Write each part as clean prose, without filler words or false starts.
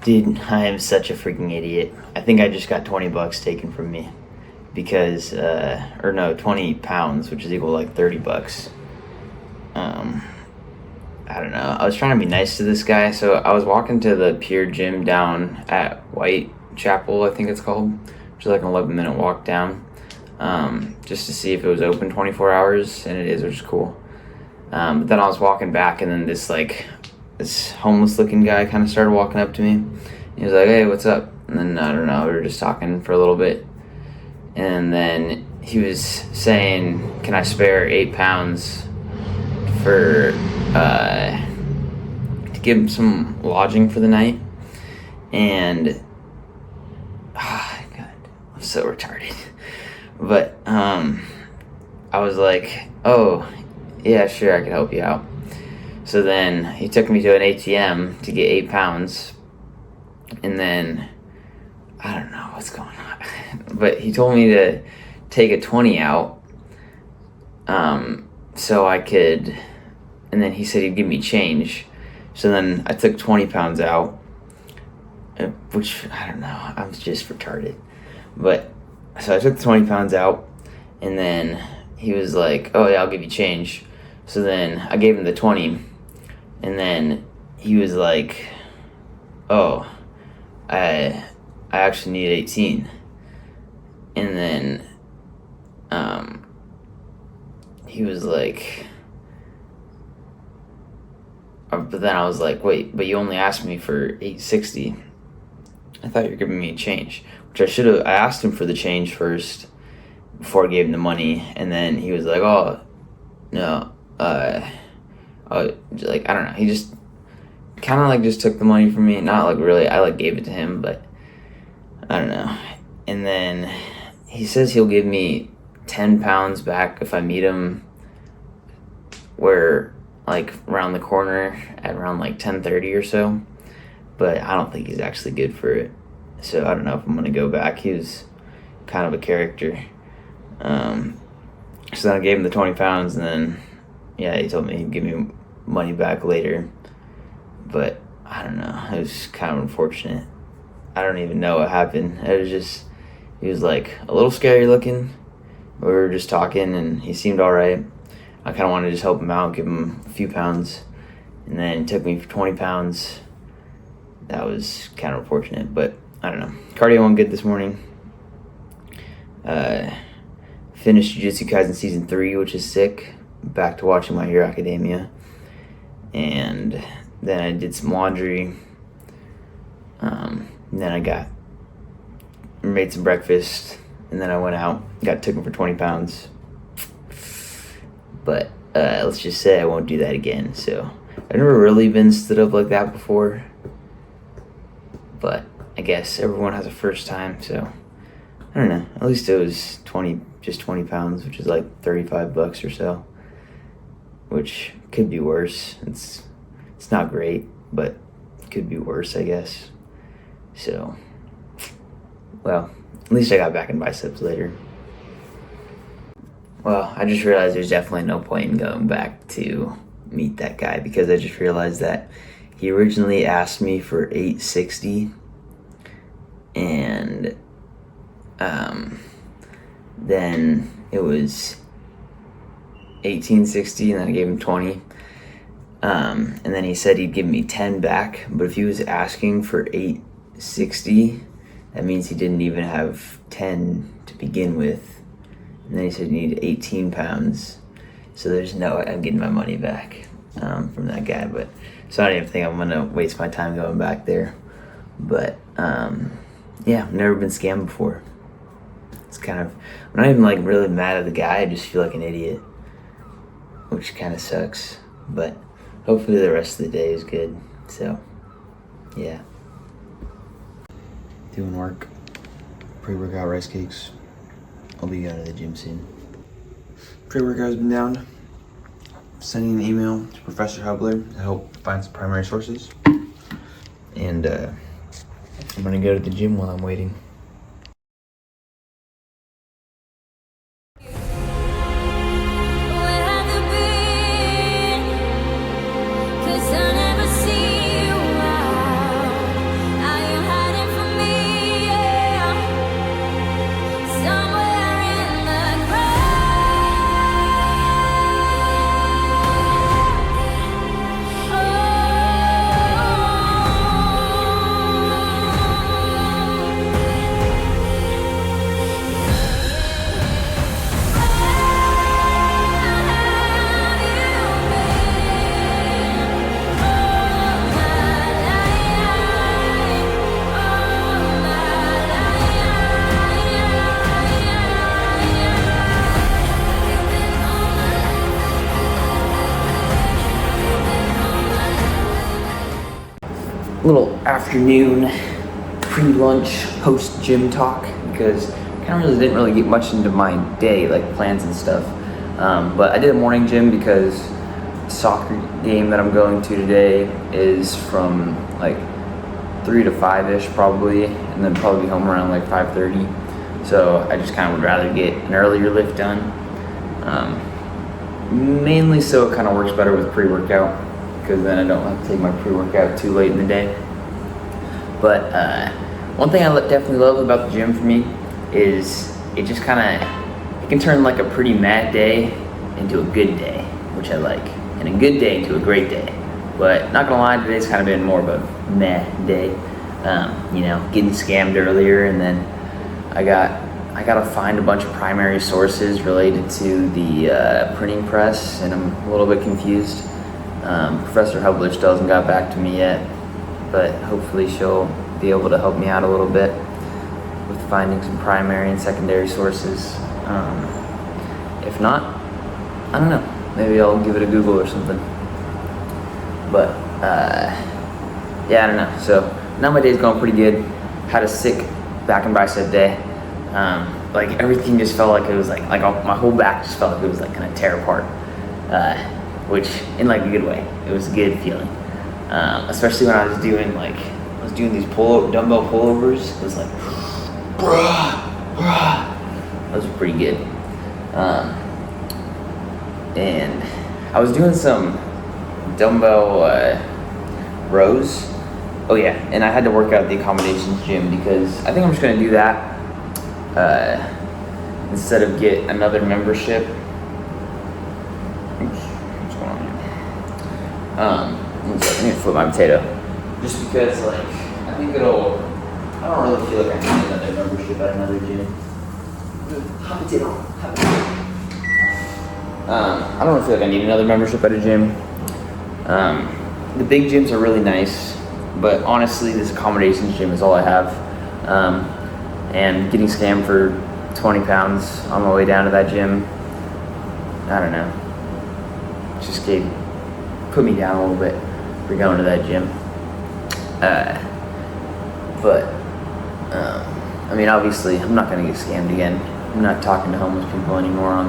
Dude, I am such a freaking idiot. I think I just got 20 bucks taken from me because, or no, 20 pounds, which is equal to like 30 bucks. I don't know. I was trying to be nice to this guy, so I was walking to the Pier Gym down at Whitechapel, I think it's called, which is like an 11-minute walk down, just to see if it was open 24 hours, and it is, which is cool. But then I was walking back, and then this homeless-looking guy kind of started walking up to me. He was like, "Hey, what's up?" And then, I don't know, we were just talking for a little bit. And then he was saying, "Can I spare 8 pounds for, to give him some lodging for the night?" And, God, I'm so retarded. But, I was like, "Oh, yeah, sure, I can help you out." So then he took me to an ATM to get 8 pounds. And then, I don't know what's going on. But he told me to take a 20 out. So I could, and then he said he'd give me change. So then I took 20 pounds out, which, I don't know, I'm just retarded. But, so I took the 20 pounds out, and then he was like, "Oh yeah, I'll give you change." So then I gave him the 20, and then he was like, "Oh, I actually need 18. And then, he was like, but then I was like, "Wait, but you only asked me for 860. I thought you were giving me a change," which I asked him for the change first before I gave him the money. And then he was like, "Oh, no, like, I don't know." He just kind of like just took the money from me. Not like really, I like gave it to him, but I don't know. And then he says he'll give me 10 pounds back if I meet him where, like, around the corner at around like 10:30 or so. But I don't think he's actually good for it. So I don't know if I'm gonna go back. He was kind of a character. So then I gave him the 20 pounds, and then, yeah, he told me he'd give me money back later. But I don't know. It was kind of unfortunate. I don't even know what happened. It was just, he was like a little scary looking. We were just talking, and he seemed all right. I kind of wanted to just help him out, give him a few pounds. And then it took me for 20 pounds. That was kind of unfortunate, but I don't know. Cardio went good this morning. Finished Jujutsu Kaisen Season 3, which is sick. Back to watching My Hero Academia. And then I did some laundry. And then I made some breakfast. And then I went out, took him for 20 pounds. But let's just say I won't do that again. So I've never really been stood up like that before. But I guess everyone has a first time, so I don't know. At least it was 20 pounds, which is like 35 bucks or so. Which could be worse. It's not great, but it could be worse, I guess. So, well, at least I got back in biceps later. Well, I just realized there's definitely no point in going back to meet that guy, because I just realized that he originally asked me for 860, and then it was 1860, and then I gave him 20. And then he said he'd give me 10 back, but if he was asking for 860, that means he didn't even have 10 to begin with. And then he said he needed 18 pounds. So there's no way I'm getting my money back from that guy. But so I don't even think I'm gonna waste my time going back there. But yeah, I've never been scammed before. It's kind of, I'm not even like really mad at the guy, I just feel like an idiot, which kind of sucks. But hopefully the rest of the day is good. So yeah. Doing work, pre-workout rice cakes. I'll be out of the gym soon. Pre-workout's been down. Sending an email to Professor Hubler to help find some primary sources. And I'm gonna go to the gym while I'm waiting. I little afternoon pre-lunch post-gym talk, because I kind of didn't really get much into my day, like plans and stuff. But I did a morning gym because the soccer game that I'm going to today is from like 3 to 5-ish probably, and then probably be home around like 5:30. So I just kind of would rather get an earlier lift done. Mainly so it kind of works better with pre-workout, because then I don't have to take my pre-workout too late in the day. But one thing I definitely love about the gym for me is it just kind of, it can turn like a pretty mad day into a good day, which I like, and a good day into a great day. But not gonna lie, today's kind of been more of a meh day. You know, getting scammed earlier, and then I gotta find a bunch of primary sources related to the printing press, and I'm a little bit confused. Professor Hubbler still hasn't got back to me yet, but hopefully she'll be able to help me out a little bit with finding some primary and secondary sources. If not, I don't know, maybe I'll give it a Google or something. But yeah, I don't know. So now my day's going pretty good. Had a sick back and bicep day. Like everything just felt like it was like my whole back just felt like it was like gonna tear apart. Which in like a good way. It was a good feeling. Especially when I was doing these dumbbell pullovers. It was like those were pretty good. And I was doing some dumbbell rows. Oh yeah, and I had to work out at the accommodations gym because I think I'm just gonna do that instead of get another membership. Oops, what's going on here? One second, I need to flip my potato. Just because I think I don't really feel like I need another membership at another gym. Hot potato, hot potato. I don't really feel like I need another membership at a gym. The big gyms are really nice, but honestly, this accommodations gym is all I have. And getting scammed for 20 pounds on my way down to that gym, I don't know. Just put me down a little bit for going to that gym. But I mean, obviously, I'm not gonna get scammed again. I'm not talking to homeless people anymore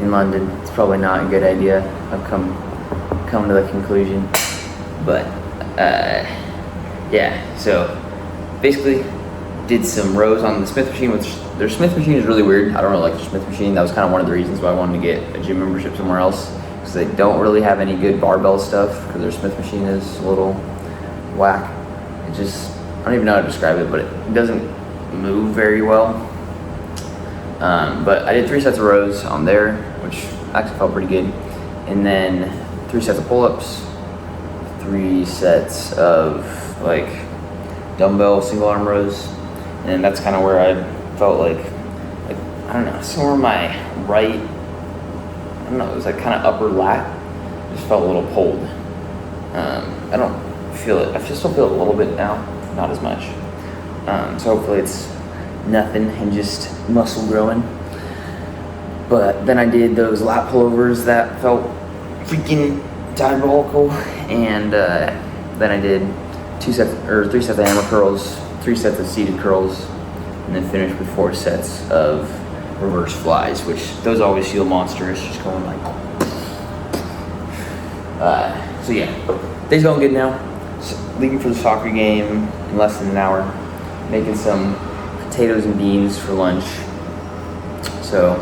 in London. It's probably not a good idea. I've come to the conclusion. But yeah, so basically did some rows on the Smith machine, which their Smith machine is really weird. I don't really like their Smith machine. That was kind of one of the reasons why I wanted to get a gym membership somewhere else, because they don't really have any good barbell stuff, because their Smith machine is a little whack. It just, I don't even know how to describe it, but it doesn't move very well. But I did 3 sets of rows on there, which actually felt pretty good. And then 3 sets of pull-ups, 3 sets of like dumbbell single arm rows. And that's kind of where I felt like I don't know, somewhere in my right, I don't know, it was like kind of upper lat, just felt a little pulled. I don't feel it, I still feel it a little bit now, not as much. So hopefully it's nothing and just muscle growing. But then I did those lat pullovers that felt freaking diabolical, and then I did 3 sets of hammer curls, 3 sets of seated curls, and then finished with 4 sets of reverse flies, which those always feel monstrous, just going like. So yeah, day's going good now. Leaving for the soccer game in less than an hour, making some potatoes and beans for lunch. So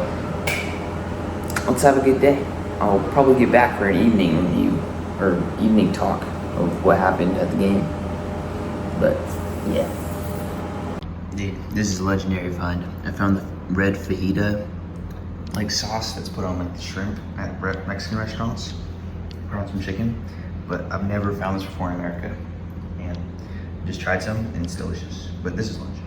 let's have a good day. I'll probably get back for an evening review or evening talk of what happened at the game. But yeah. Dude, this is a legendary find. I found the red fajita like sauce that's put on like the shrimp at Mexican restaurants. Put on some chicken, but I've never found this before in America. And just tried some and it's delicious. But this is lunch.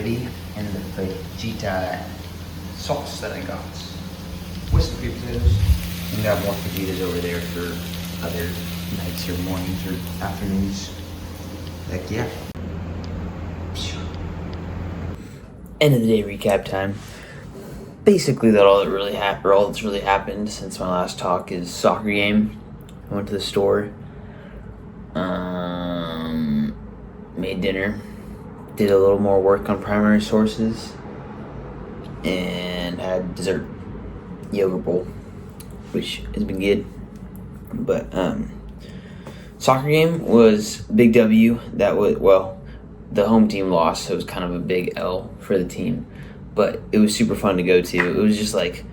spaghetti and the fajita sauce that I got with some sweet potatoes. And got more fajitas over there for other nights or mornings or afternoons. Heck yeah. End of the day recap time. Basically, all that's really happened since my last talk is soccer game. I went to the store, made dinner, did a little more work on primary sources, and had dessert, yogurt bowl, which has been good. But soccer game was big W. That was, well, the home team lost, so it was kind of a big L for the team. But it was super fun to go to. It was just like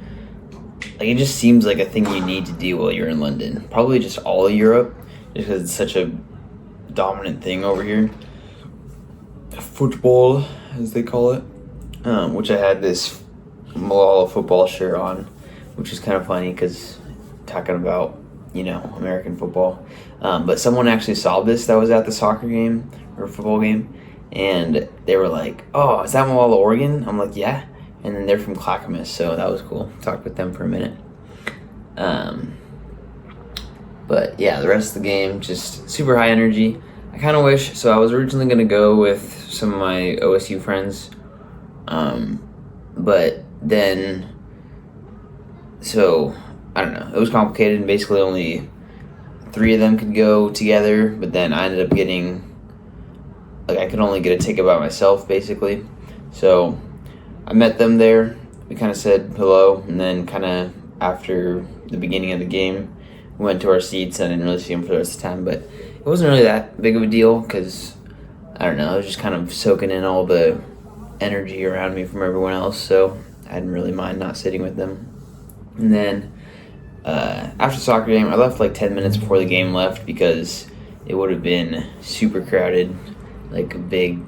it just seems like a thing you need to do while you're in London. Probably just all of Europe, just because it's such a dominant thing over here. Football, as they call it, which I had this Malala football shirt on, which is kind of funny because talking about, American football. But someone actually saw this that was at the soccer game or football game, and they were like, "Oh, is that Malala, Oregon?" I'm like, "Yeah." And then they're from Clackamas, so that was cool. Talked with them for a minute. But yeah, the rest of the game, just super high energy. I kind of wish, so I was originally going to go with some of my OSU friends, but then, so, I don't know, it was complicated, and basically only 3 of them could go together, but then I ended up getting, I could only get a ticket by myself, basically. So I met them there, we kind of said hello, and then kind of after the beginning of the game, we went to our seats. I didn't really see them for the rest of the time, but it wasn't really that big of a deal because, I don't know, I was just kind of soaking in all the energy around me from everyone else, so I didn't really mind not sitting with them. And then after the soccer game, I left 10 minutes before the game left because it would have been super crowded, like a big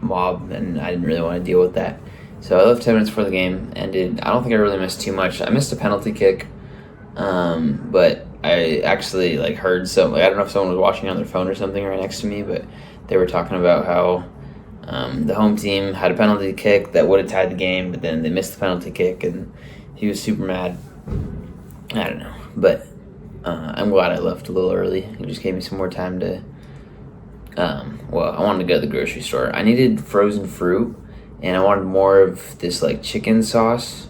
mob, and I didn't really want to deal with that. So I left 10 minutes before the game ended. I don't think I really missed too much. I missed a penalty kick, but I actually heard some. I don't know if someone was watching on their phone or something right next to me, but they were talking about how the home team had a penalty kick that would have tied the game, but then they missed the penalty kick, and he was super mad. I don't know, but I'm glad I left a little early. It just gave me some more time to. I wanted to go to the grocery store. I needed frozen fruit, and I wanted more of this chicken sauce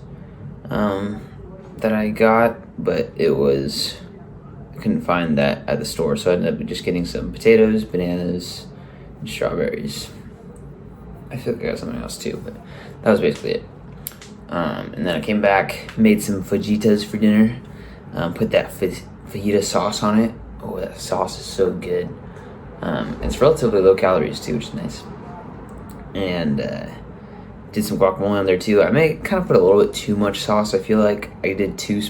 that I got, but I couldn't find that at the store, so I ended up just getting some potatoes, bananas, and strawberries. I feel like I got something else too, but that was basically it. And then I came back, made some fajitas for dinner, put that fajita sauce on it. Oh, that sauce is so good. It's relatively low calories too, which is nice. And did some guacamole on there too. I may kind of put a little bit too much sauce. I feel like I did 2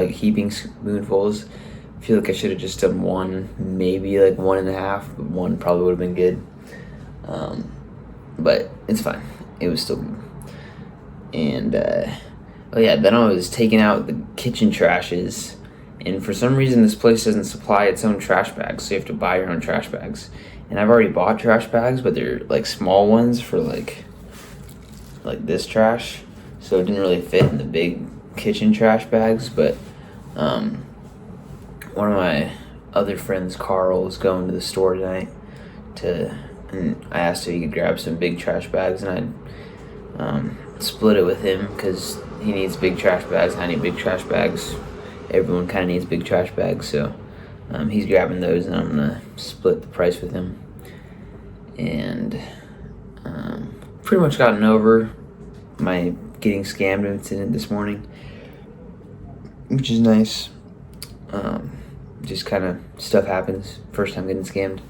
heaping spoonfuls. I feel like I should have just done 1, maybe 1.5, but 1 probably would have been good. But it's fine. It was still good. And then I was taking out the kitchen trashes, and for some reason this place doesn't supply its own trash bags, so you have to buy your own trash bags. And I've already bought trash bags, but they're small ones for like this trash, so it didn't really fit in the big kitchen trash bags. But one of my other friends, Carl, was going to the store tonight and I asked if he could grab some big trash bags, and I split it with him because he needs big trash bags, I need big trash bags. Everyone kind of needs big trash bags, so he's grabbing those, and I'm gonna split the price with him. And pretty much gotten over my getting scammed incident this morning, which is nice. Just kind of stuff happens. First time getting scammed.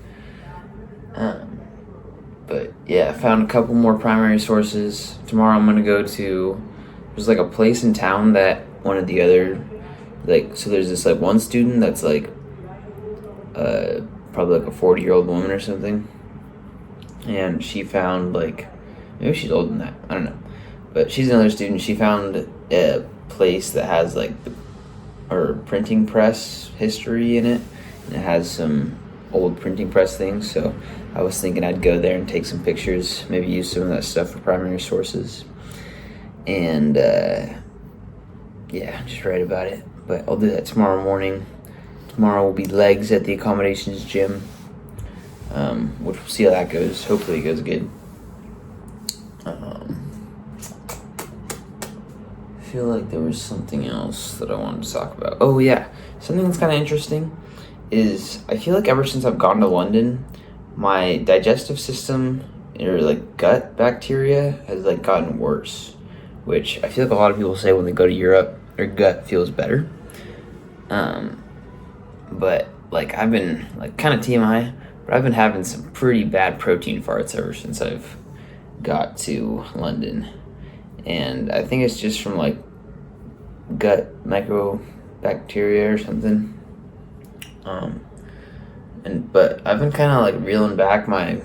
But yeah, I found a couple more primary sources. Tomorrow I'm gonna go to, there's a place in town that one of the other, so there's this one student that's probably a 40-year-old woman or something, and she found maybe she's older than that, I don't know, but she's another student. She found a place that has her printing press history in it, and it has some old printing press things. So I was thinking I'd go there and take some pictures, maybe use some of that stuff for primary sources, and yeah, just write about it. But I'll do that tomorrow morning. Tomorrow will be legs at the accommodations gym, which we'll see how that goes. Hopefully it goes good. I feel like there was something else that I wanted to talk about. Oh yeah, something that's kind of interesting is I feel like ever since I've gone to London, my digestive system or like gut bacteria has like gotten worse, which I feel like a lot of people say when they go to Europe, their gut feels better. But like I've been like kind of TMI, but I've been having some pretty bad protein farts ever since I've got to London. And I think it's just from like gut microbacteria or something. But I've been kind of like reeling back my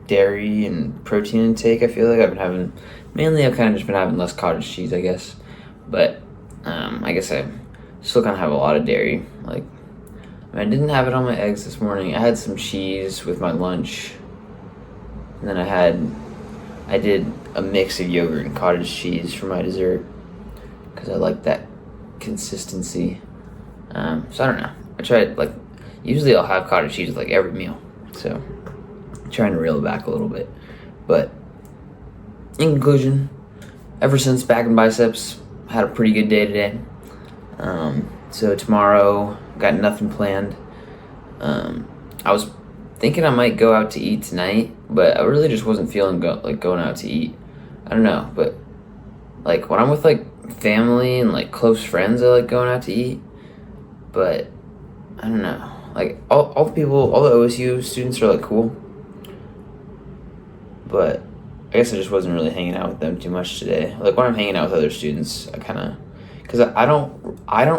dairy and protein intake. I feel like I've kind of just been having less cottage cheese, I guess. But I guess I still kind of have a lot of dairy. Like I didn't have it on my eggs this morning. I had some cheese with my lunch, and then I did a mix of yogurt and cottage cheese for my dessert because I like that consistency. So I don't know. I tried like usually I'll have cottage cheese with like every meal. So I'm trying to reel it back a little bit. But in conclusion, ever since back and biceps, had a pretty good day today. So tomorrow got nothing planned. I was thinking I might go out to eat tonight, but I really just wasn't feeling going out to eat. I don't know, but like when I'm with like family and like close friends, I like going out to eat. But I don't know, like all the OSU students are like cool, but I guess I just wasn't really hanging out with them too much today. Like when I'm hanging out with other students, I kind of, because I don't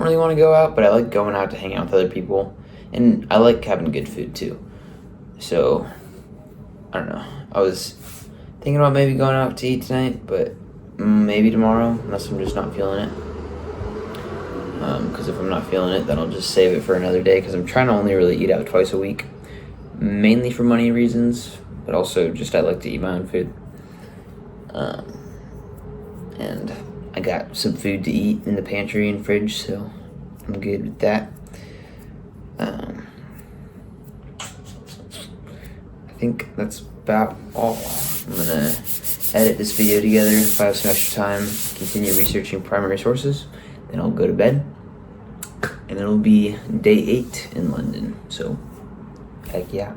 really want to go out, but I like going out to hang out with other people, and I like having good food too. So I don't know. I was thinking about maybe going out to eat tonight, but maybe tomorrow, unless I'm just not feeling it. Because if I'm not feeling it, then I'll just save it for another day, because I'm trying to only really eat out twice a week, mainly for money reasons, but also just I like to eat my own food. And I got some food to eat in the pantry and fridge, so I'm good with that. I think that's about all. I'm gonna edit this video together if I have some extra time, continue researching primary sources, then I'll go to bed, and it'll be day 8 in London, so heck yeah.